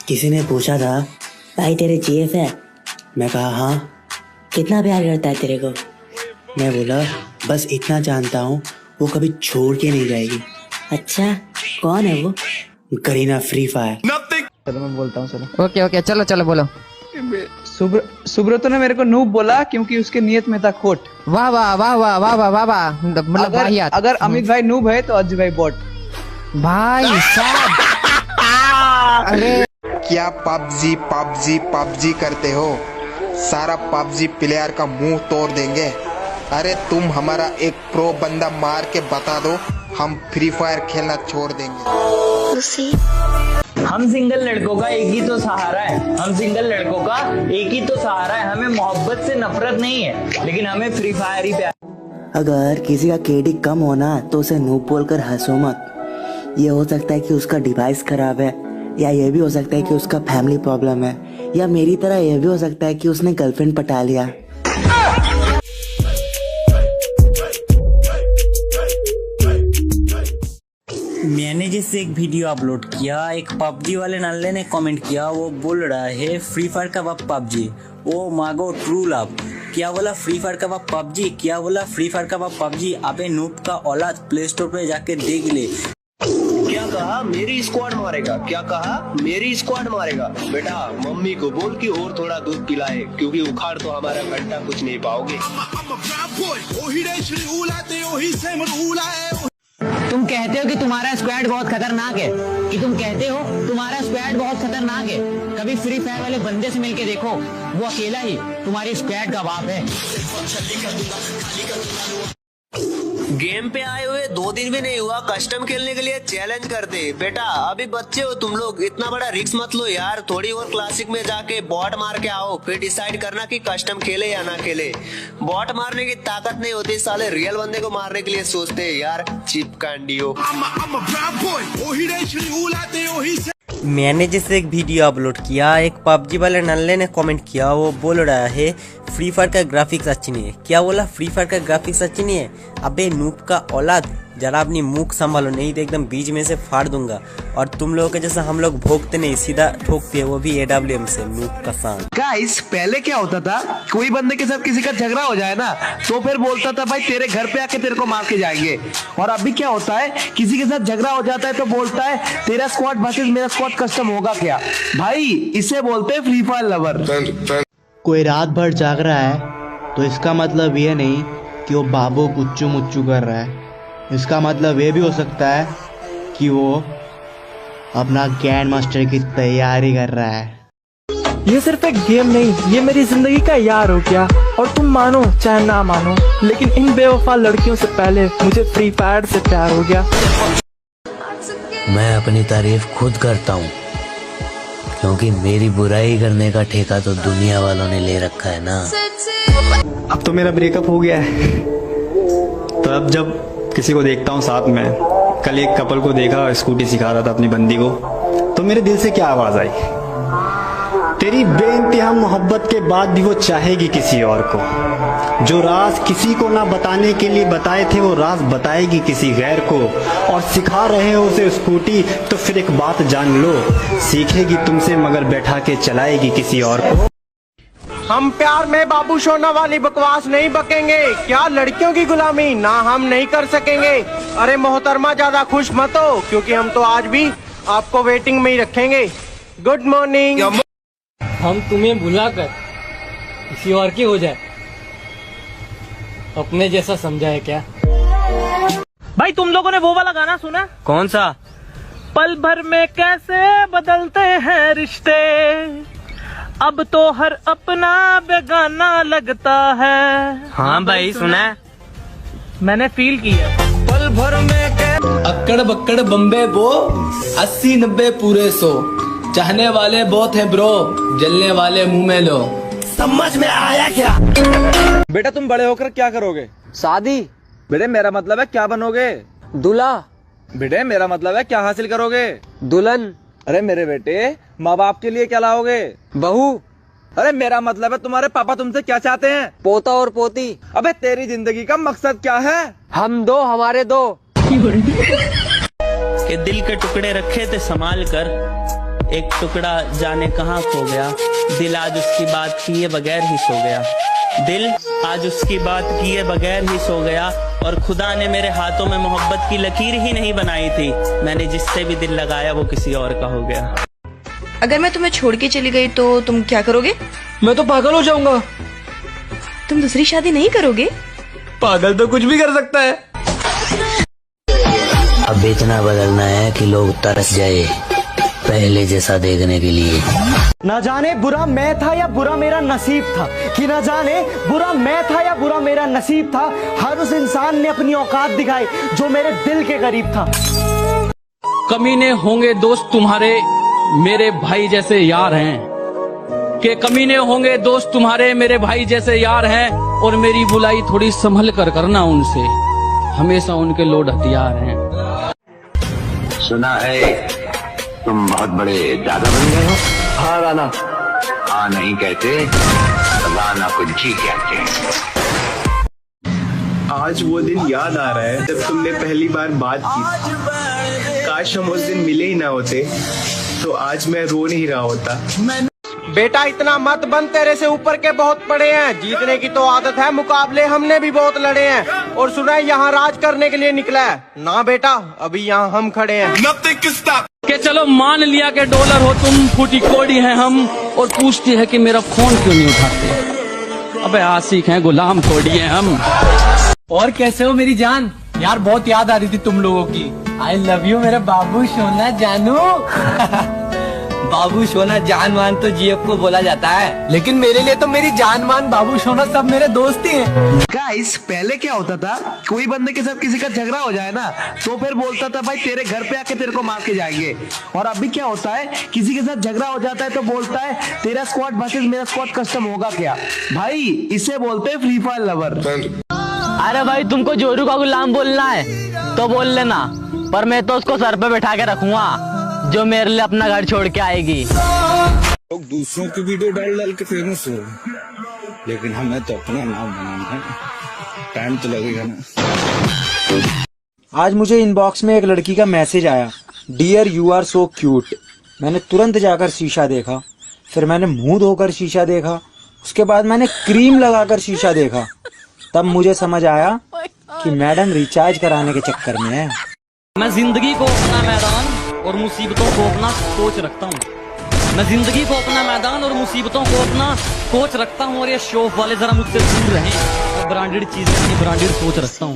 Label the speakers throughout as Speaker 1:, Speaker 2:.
Speaker 1: किसी ने पूछा था,
Speaker 2: भाई तेरे जीएफ है?
Speaker 1: मैं कहा हाँ।
Speaker 2: कितना प्यार करता है तेरे को?
Speaker 1: मैं बोला बस इतना जानता हूँ, वो कभी छोड़ के नहीं जाएगी।
Speaker 2: अच्छा, कौन है वो?
Speaker 1: Kareena free fire.
Speaker 3: चलो मैं बोलता हूँ। चलो
Speaker 4: ओके चलो चलो बोलो।
Speaker 3: सुब्रतो ने मेरे को नूब बोला क्योंकि उसके नियत में था खोट।
Speaker 4: वाह वाह वाह वाह वाह वाह वाह वाह, मतलब वाहियात।
Speaker 3: अगर अमित भाई नूब है तो अजय भाई बॉट।
Speaker 4: भाई साहब अरे
Speaker 5: क्या पबजी पबजी पबजी करते हो? सारा पबजी प्लेयर का मुंह तोड़ देंगे। अरे तुम हमारा एक प्रो बंदा मार के बता दो, हम फ्री फायर खेलना छोड़ देंगे।
Speaker 6: हम सिंगल लड़कों का एक ही तो सहारा है, हम सिंगल लड़कों का एक ही तो सहारा है। हमें मोहब्बत से नफरत नहीं है, लेकिन हमें फ्री फायर ही प्यार।
Speaker 1: अगर किसी का केडी कम होना तो उसे नूब बोलकर हंसो मत। ये हो सकता है कि उसका डिवाइस खराब है, या ये भी हो सकता है कि उसका फैमिली प्रॉब्लम है, या मेरी तरह ये भी हो सकता है कि उसने गर्लफ्रेंड पटा लिया।
Speaker 6: मैंने जैसे एक वीडियो अपलोड किया, एक पबजी वाले नल्ले ने कमेंट किया, वो बोल रहा है फ्री फायर का बाप पबजी, ओ मांगो ट्रू लव। क्या बोला? फ्री फायर का बाप पबजी। क्या बोला? फ्री फायर का बाप पबजी। अबे नूब का औलाद, प्ले स्टोर पे जाके देख ले।
Speaker 7: क्या कहा? मेरी स्क्वाड मारेगा? क्या कहा? मेरी स्क्वाड मारेगा? बेटा मम्मी को बोल कि और थोड़ा दूध पिलाए, क्योंकि उखाड़ तो हमारा घंटा कुछ नहीं पाओगे।
Speaker 6: तुम कहते हो कि तुम्हारा स्क्वाड बहुत खतरनाक है, कि तुम कहते हो तुम्हारा स्क्वाड बहुत खतरनाक है। कभी फ्री फायर वाले बंदे से मिलके देखो, वो अकेला ही तुम्हारी स्क्वाड का बाप है।
Speaker 7: गेम पे आए हुए 2 दिन भी नहीं हुआ, कस्टम खेलने के लिए चैलेंज कर दे। बेटा अभी बच्चे हो तुम लोग, इतना बड़ा रिस्क मत लो यार। थोड़ी और क्लासिक में जाके बॉट मार के आओ, फिर डिसाइड करना कि कस्टम खेले या ना खेले। बॉट मारने की ताकत नहीं होती, साले रियल बंदे को मारने के लिए सोचते हैं यार। चिप कांडियो।
Speaker 6: मैंने जैसे एक वीडियो अपलोड किया, एक पबजी वाले नल्ले ने कमेंट किया, वो बोल रहा है फ्री फायर का ग्राफिक्स अच्छी नहीं है। क्या बोला? फ्री फायर का ग्राफिक्स अच्छी नहीं है। अबे नूब का औलाद, जरा अपनी मुख संभालो, नहीं तो एकदम बीच में से फाड़ दूंगा। और तुम लोगों के जैसा हम लोग भोगते नहीं, सीधा ठोकते हैं, वो भी AWM से। नूब का सांड।
Speaker 7: गाइस पहले क्या होता था, कोई बंदे के साथ किसी का झगड़ा हो जाए ना, तो फिर बोलता था भाई तेरे घर पे आके तेरे को मार के जाएंगे। और अभी क्या होता है, किसी के साथ झगड़ा हो जाता है तो बोलता है तेरा स्क्वाड वर्सेस मेरा स्क्वाड कस्टम होगा क्या? भाई इसे बोलते हैं फ्री फायर लवर।
Speaker 1: कोई रात भर जाग रहा है तो इसका मतलब ये नहीं कि वो बाबू कुच्चू मुच्चू कर रहा है। इसका मतलब ये भी हो सकता है कि वो अपना ग्रैंड मास्टर की तैयारी कर रहा है।
Speaker 8: ये सिर्फ एक गेम नहीं, ये मेरी जिंदगी का यार हो गया। और तुम मानो चाहे ना मानो, लेकिन इन बेवफा लड़कियों से पहले मुझे फ्री फायर से प्यार हो गया।
Speaker 9: मैं अपनी तारीफ खुद करता हूँ, क्योंकि मेरी बुराई करने का ठेका तो दुनिया वालों ने ले रखा है ना।
Speaker 10: अब तो मेरा ब्रेकअप हो गया है, तो अब जब किसी को देखता हूँ साथ में, कल एक कपल को देखा स्कूटी सिखा रहा था अपनी बंदी को, तो मेरे दिल से क्या आवाज आई, तेरी बेइंतहा मोहब्बत के बाद भी वो चाहेगी किसी और को। जो राज किसी को ना बताने के लिए बताए थे, वो राज बताएगी किसी गैर को। और सिखा रहे हो उसे स्कूटी, तो फिर एक बात जान लो, सीखेगी तुमसे मगर बैठा के चलाएगी किसी और को।
Speaker 8: हम प्यार में बाबू सोना वाली बकवास नहीं बकेंगे। क्या लड़कियों की गुलामी ना हम नहीं कर सकेंगे। अरे मोहतरमा ज्यादा खुश मत हो, क्योंकि हम तो आज भी आपको वेटिंग में ही रखेंगे। Good morning.
Speaker 11: हम तुम्हें भुलाकर किसी और की हो जाए, अपने जैसा समझाए क्या?
Speaker 8: भाई तुम लोगों ने वो वाला गाना सुना?
Speaker 11: कौन सा?
Speaker 8: पल भर में कैसे बदलते हैं रिश्ते, अब तो हर अपना बेगाना लगता है।
Speaker 11: हाँ भाई सुना है,
Speaker 8: मैंने फील किया।
Speaker 11: पल भर में अक्कड़ बक्कड़ बम्बे बो, 80-90 पूरे 100, चाहने वाले बहुत है ब्रो, जलने वाले मुंह में लो।
Speaker 8: समझ में आया क्या?
Speaker 3: बेटा तुम बड़े होकर क्या करोगे?
Speaker 4: शादी।
Speaker 3: बेटे मेरा मतलब है क्या बनोगे?
Speaker 4: दूल्हा।
Speaker 3: बेटे मेरा मतलब है क्या हासिल करोगे?
Speaker 4: दुल्हन।
Speaker 3: अरे मेरे बेटे माँ बाप के लिए क्या लाओगे?
Speaker 4: बहू।
Speaker 3: अरे मेरा मतलब है तुम्हारे पापा तुमसे क्या चाहते हैं?
Speaker 4: पोता और पोती।
Speaker 3: अबे तेरी जिंदगी का मकसद क्या है?
Speaker 4: हम दो हमारे दो।
Speaker 6: के दिल के टुकड़े रखे थे संभाल कर,
Speaker 11: एक टुकड़ा जाने कहाँ खो गया, दिल आज उसकी बात किए बगैर ही सो गया, दिल आज उसकी बात किए बगैर ही सो गया, और खुदा ने मेरे हाथों में मोहब्बत की लकीर ही नहीं बनाई थी, मैंने जिससे भी दिल लगाया वो किसी और का हो गया।
Speaker 12: अगर मैं तुम्हें छोड़ के चली गई तो तुम क्या करोगे?
Speaker 3: मैं तो पागल हो जाऊंगा।
Speaker 12: तुम दूसरी शादी नहीं करोगे?
Speaker 3: पागल तो कुछ भी कर सकता है।
Speaker 9: अब इतना बदलना है कि लोग तरस जाए पहले जैसा देखने के लिए।
Speaker 8: न जाने बुरा मैं था या बुरा मेरा नसीब था, कि न जाने बुरा मैं था या बुरा मेरा नसीब था, हर उस इंसान ने अपनी औकात दिखाई जो मेरे दिल के करीब था।
Speaker 11: कमीने होंगे दोस्त तुम्हारे मेरे भाई जैसे यार हैं, के कमीने होंगे दोस्त तुम्हारे मेरे भाई जैसे यार हैं, और मेरी बुलाई थोड़ी संभल कर करना उनसे, हमेशा उनके लोड हथियार हैं।
Speaker 13: सुना है तुम बहुत बड़े दादा बन गए हो। हाँ राना। हाँ नहीं कहते, राना को जी कहते हैं।
Speaker 14: आज वो दिन याद आ रहा है जब तुमने पहली बार बात की। काश हम उस दिन मिले ही ना होते तो आज मैं रो नहीं रहा होता।
Speaker 8: बेटा इतना मत बन, तेरे से ऊपर के बहुत बड़े हैं, जीतने की तो आदत है, मुकाबले हमने भी बहुत लड़े हैं, और सुना है यहाँ राज करने के लिए निकला है ना बेटा, अभी यहाँ हम खड़े हैं।
Speaker 11: के चलो मान लिया कि डॉलर हो तुम, फूटी कोड़ी हैं हम, और पूछती है कि मेरा फोन क्यों नहीं उठाते, अबे आशिक हैं गुलाम कोड़ी हैं हम।
Speaker 15: और कैसे हो मेरी जान? यार बहुत याद आ रही थी तुम लोगों की। आई लव यू मेरे बाबू सोना जानू। बाबू सोना जान मान तो जीएफ को बोला जाता है, लेकिन मेरे लिए तो मेरी जान मान बाबू सोना सब मेरे दोस्त ही हैं।
Speaker 16: गाइस पहले क्या होता था, कोई बंदे के साथ किसी का झगड़ा हो जाए ना तो फिर बोलता था भाई तेरे घर पे आके तेरे को मार के जाएंगे, और अभी क्या होता है, किसी के साथ झगड़ा हो जाता है तो बोलता है तेरा स्क्वाड वर्सेस मेरा स्क्वाड कस्टम होगा क्या। भाई इसे बोलते हैं फ्री फायर लवर।
Speaker 15: अरे भाई तुमको जोरू का गुलाम बोलना है तो बोल लेना, पर मैं तो उसको सर पे बैठा के रखूंगा जो मेरे लिए अपना घर छोड़ के आएगी।
Speaker 17: लोग दूसरों की वीडियो डाल डाल के फेमस हो, लेकिन हमें तो अपना नाम बनाना है, टाइम तो लगेगा ना।
Speaker 18: आज मुझे इनबॉक्स में एक लड़की का मैसेज आया, dear you are so cute. मैंने तुरंत जाकर शीशा देखा, फिर मैंने मुंह धोकर शीशा देखा, उसके बाद मैंने क्रीम लगाकर शीशा देखा, तब मुझे समझ आया कि मैडम रिचार्ज कराने के चक्कर में है।
Speaker 11: मैं जिंदगी को अपना मैदान और मुसीबतों को अपना कोच रखता हूँ, मैं जिंदगी को अपना मैदान और मुसीबतों को अपना कोच रखता हूँ, और ये शौक वाले जरा मुझसे दूर रहें, मैं ब्रांडेड चीजें की ब्रांडेड सोच रखता हूँ।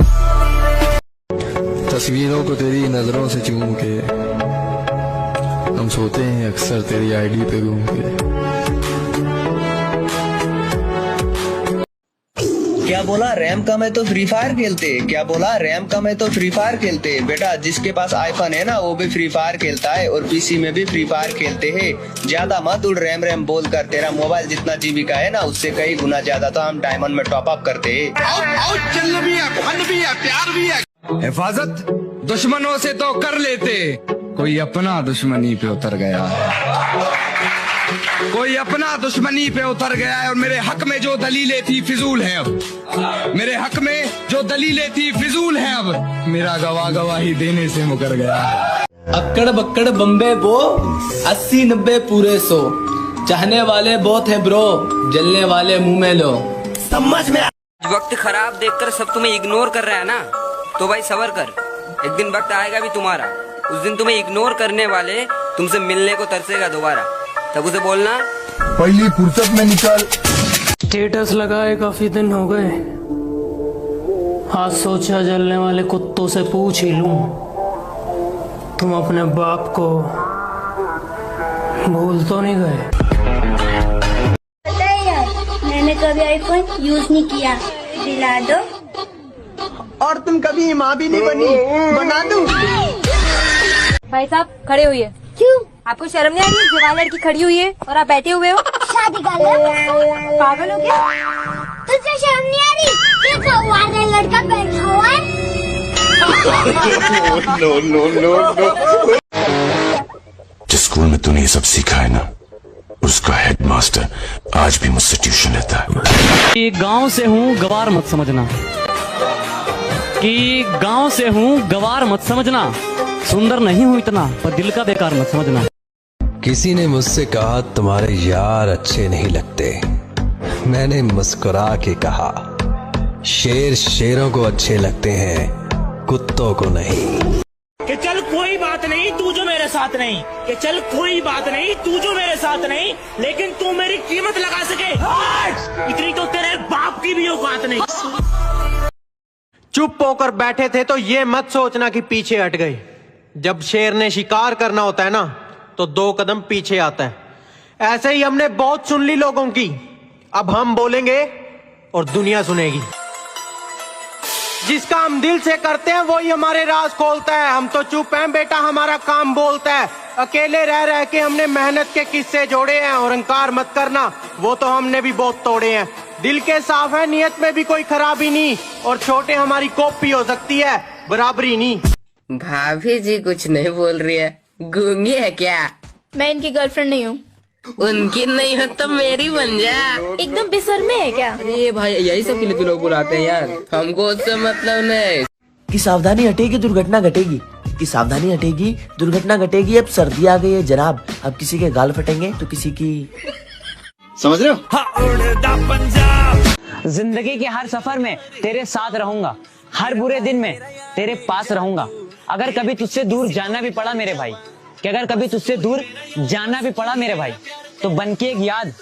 Speaker 19: तस्वीरों को तेरी नजरों से चूम के हम सोते हैं अक्सर तेरी आईडी पे घूम के।
Speaker 7: क्या बोला रैम कम है तो फ्री फायर खेलते, क्या बोला रैम कम है तो फ्री फायर खेलते। बेटा जिसके पास आईफोन है ना वो भी फ्री फायर खेलता है, और पीसी में भी फ्री फायर खेलते हैं। ज्यादा मत उड़ रैम रैम बोल कर, तेरा मोबाइल जितना जीबी का है ना उससे कई गुना ज्यादा तो हम डायमंड में टॉप अप करते हैं।
Speaker 17: प्यार भी है। हिफाजत दुश्मनों से तो कर लेते, कोई अपना दुश्मनी पे उतर गया, कोई अपना दुश्मनी पे उतर गया है, और मेरे हक में जो दलीलें थी फिजूल है अब, मेरे हक में जो दलीलें थी फिजूल है अब, मेरा गवाही देने से मुकर गया।
Speaker 11: अक्कड़ बक्कड़ बम्बे बो 80-90 पूरे 100, चाहने वाले बहुत है ब्रो, जलने वाले मुंह में लो।
Speaker 4: समझ में वक्त खराब देखकर सब तुम्हें इग्नोर कर रहा है ना, तो भाई सबर कर, एक दिन वक्त आएगा भी तुम्हारा, उस दिन तुम्हें इग्नोर करने वाले तुमसे मिलने को तरसेगा दोबारा, तब उसे बोलना
Speaker 19: पहली फुर्सत में निकल।
Speaker 20: स्टेटस लगाए काफी दिन हो गए, आज सोचा जलने वाले कुत्तों से पूछ ही लूं, तुम अपने बाप को भूल तो नहीं गए?
Speaker 21: पता है यार, मैंने कभी आईफोन यूज नहीं किया, दिला दो।
Speaker 8: और तुम कभी माँ भी नहीं बनी, बना दूं।
Speaker 22: भाई साहब खड़े हुए।
Speaker 21: क्यों?
Speaker 22: आपको शर्म नहीं आ रही? जवान लड़की खड़ी हुई है और आप बैठे हुए हो।
Speaker 21: शादी कर लो।
Speaker 22: पागल हो क्या?
Speaker 21: तुझे शर्म नहीं आ रही? ये जवान लड़का बैठा हुआ है।
Speaker 23: जिस स्कूल में तूने ये सब सीखा है ना, उसका हेडमास्टर आज भी मुझसे ट्यूशन लेता है।
Speaker 11: कि गांव से हूँ गवार मत समझना, कि गांव से हूँ गवार मत समझना, सुंदर नहीं हूँ इतना पर दिल का बेकार मत समझना।
Speaker 19: किसी ने मुझसे कहा तुम्हारे यार अच्छे नहीं लगते। मैंने मुस्कुरा के कहा शेर शेरों को अच्छे लगते हैं, कुत्तों को नहीं।
Speaker 11: कि चल कोई बात नहीं तू जो मेरे साथ नहीं, कि चल कोई बात नहीं तू जो मेरे साथ नहीं, लेकिन तू मेरी कीमत लगा सके इतनी तो तेरे बाप की भी औकात नहीं।
Speaker 8: चुप होकर बैठे थे तो ये मत सोचना कि पीछे हट गए। जब शेर ने शिकार करना होता है ना तो 2 कदम पीछे आता है। ऐसे ही हमने बहुत सुन ली लोगों की, अब हम बोलेंगे और दुनिया सुनेगी। जिसका हम दिल से करते हैं वही हमारे राज खोलता है। हम तो चुप हैं बेटा, हमारा काम बोलता है। अकेले रह रह के हमने मेहनत के किस्से जोड़े हैं, और अहंकार मत करना, वो तो हमने भी बहुत तोड़े हैं। दिल के साफ है, नियत में भी कोई खराबी नहीं, और छोटे हमारी कॉपी हो सकती है, बराबरी नहीं।
Speaker 4: भाभी जी कुछ नहीं बोल रही है, गूंगी है क्या?
Speaker 22: मैं इनकी गर्लफ्रेंड नहीं हूँ।
Speaker 4: उनकी नहीं हो तो मेरी बन जा।
Speaker 22: एकदम बेशर्म है क्या?
Speaker 4: अरे भाई यही सब के लिए तो लोग बुलाते हैं यार, हमको उससे मतलब नहीं।
Speaker 1: कि सावधानी हटेगी दुर्घटना घटेगी, कि सावधानी हटेगी दुर्घटना घटेगी। अब सर्दी आ गई है जनाब, अब किसी के गाल फटेंगे तो किसी की,
Speaker 2: समझ रहे हो?
Speaker 15: जिंदगी के हर सफर में तेरे साथ रहूंगा, हर बुरे दिन में तेरे पास रहूंगा। अगर कभी तुझसे दूर जाना भी पड़ा मेरे भाई, कि अगर कभी तुझसे दूर जाना भी पड़ा मेरे भाई, तो बन के एक याद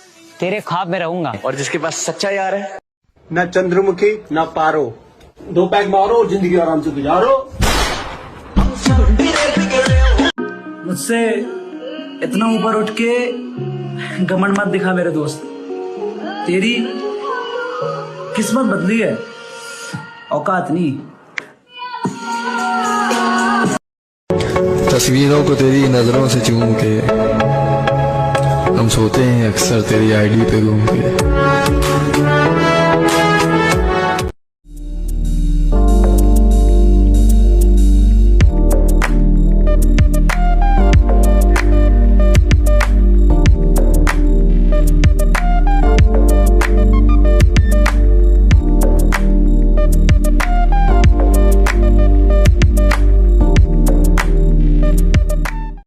Speaker 15: तेरे ख्वाब में रहूंगा।
Speaker 16: और जिसके पास सच्चा यार है,
Speaker 8: न चंद्रमुखी न पारो, 2 पैक मारो, जिंदगी आराम से गुजारो।
Speaker 16: मुझसे इतना ऊपर उठ के घमंड मत दिखा मेरे दोस्त, तेरी किस्मत बदली है, औकात नहीं।
Speaker 19: तस्वीरों को तेरी नजरों से चूम के हम सोते हैं अक्सर तेरी आईडी पे घूम के।